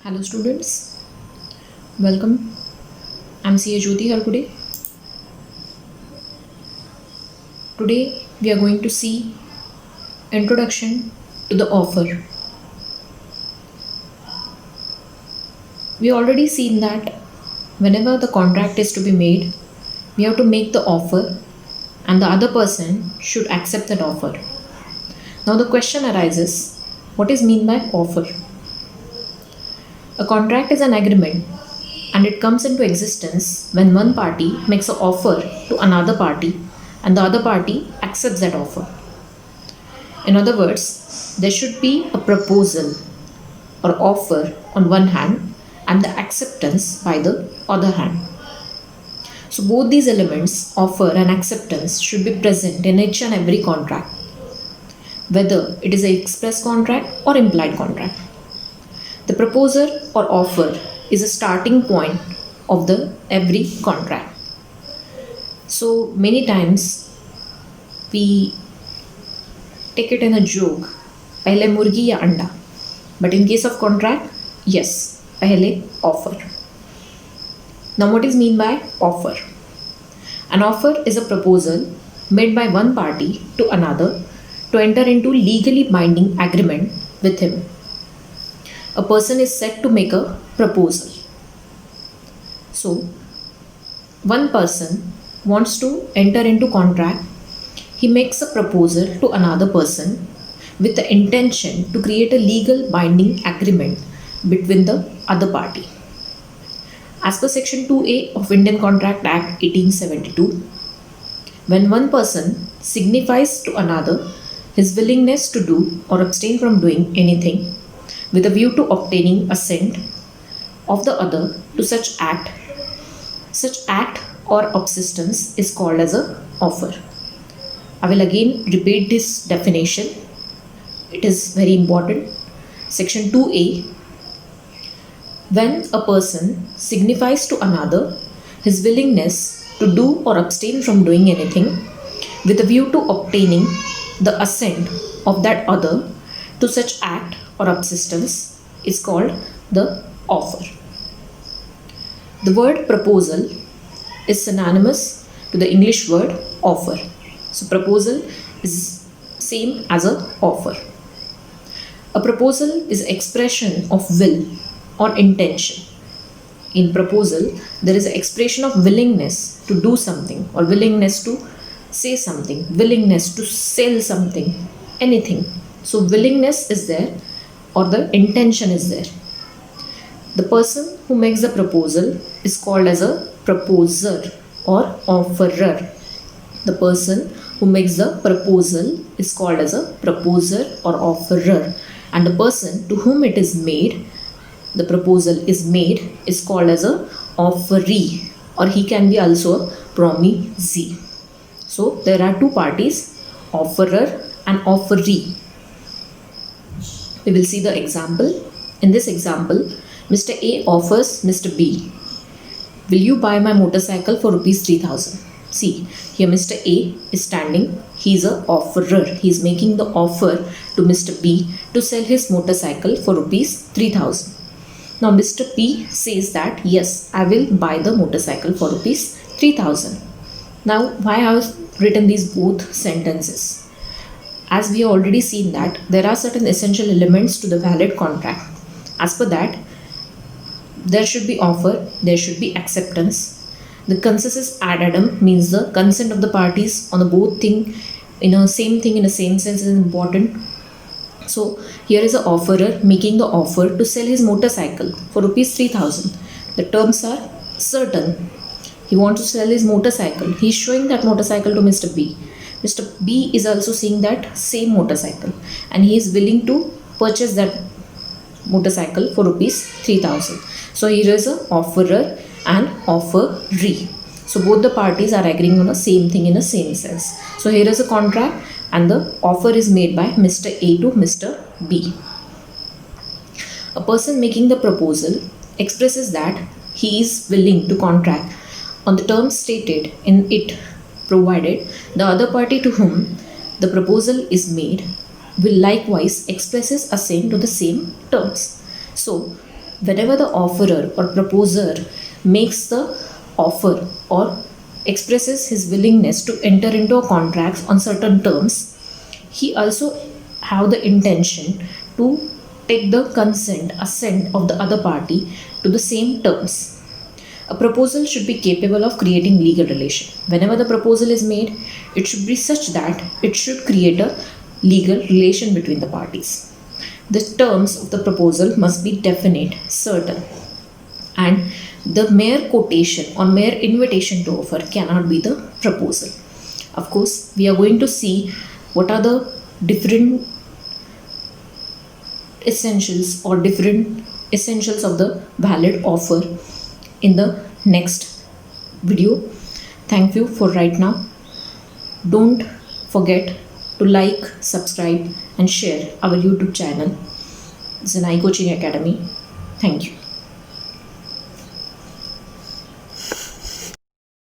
Hello students, welcome. I'm CA Jyoti here today. Today we are going to see introduction to the offer. We already seen that whenever the contract is to be made, we have to make the offer and the other person should accept that offer. Now the question arises, what is meant by offer? A contract is an agreement and it comes into existence when one party makes an offer to another party and the other party accepts that offer. In other words, there should be a proposal or offer on one hand and the acceptance by the other hand. So both these elements, offer and acceptance, should be present in each and every contract, whether it is an express contract or implied contract. The proposal or offer is a starting point of the every contract. So many times we take it in a joke, पहले मुर्गी या अंडा. But in case of contract, yes, पहले offer. Now what is mean by offer? An offer is a proposal made by one party to another to enter into legally binding agreement with him. A person is set to make a proposal. So, one person wants to enter into contract. He makes a proposal to another person with the intention to create a legal binding agreement between the other party. As per Section 2A of Indian Contract Act 1872, when one person signifies to another his willingness to do or abstain from doing anything with a view to obtaining assent of the other to such act or subsistence is called as a offer. I will again repeat this definition. It is very important. Section 2A. When a person signifies to another his willingness to do or abstain from doing anything with a view to obtaining the assent of that other to such act or subsistence is called the offer. The word proposal is synonymous to the English word offer. So proposal is same as a offer. A proposal is expression of will or intention. In proposal, there is an expression of willingness to do something or willingness to say something, willingness to sell something, anything. So willingness is there or the intention is there. The person who makes the proposal is called as a proposer or offerer. The person who makes the proposal is called as a proposer or offerer. And the person to whom it is made, the proposal is made, is called as a offeree, or he can be also a promisee. So there are two parties, offerer and offeree. We will see the example. In this example, Mr. A offers Mr. B, will you buy my motorcycle for rupees 3000? See, here Mr. A is standing. He is an offerer. He is making the offer to Mr. B to sell his motorcycle for rupees 3000. Now Mr. P says that yes, I will buy the motorcycle for rupees 3000. Now why I have written these both sentences? As we have already seen that there are certain essential elements to the valid contract. As per that, there should be offer, there should be acceptance. The consensus ad addendum means the consent of the parties on the both thing in a same sense is important. So here is an offerer making the offer to sell his motorcycle for rupees 3000. The terms are certain. He wants to sell his motorcycle. He is showing that motorcycle to Mr. B. Mr. B is also seeing that same motorcycle and he is willing to purchase that motorcycle for rupees 3000. So here is an offerer and offeree. So both the parties are agreeing on the same thing in a same sense. So here is a contract and the offer is made by Mr. A to Mr. B. A person making the proposal expresses that he is willing to contract on the terms stated in it, provided the other party to whom the proposal is made will likewise express his assent to the same terms. So whenever the offerer or proposer makes the offer or expresses his willingness to enter into a contract on certain terms, he also have the intention to take the assent of the other party to the same terms. A proposal should be capable of creating legal relation. Whenever the proposal is made, it should be such that it should create a legal relation between the parties. The terms of the proposal must be definite, certain, and the mere quotation or mere invitation to offer cannot be the proposal. Of course, we are going to see what are the different essentials or different essentials of the valid offer in the next video. Thank you for right now. Don't forget to like, subscribe and share our YouTube channel, Zenai Coaching Academy. Thank you.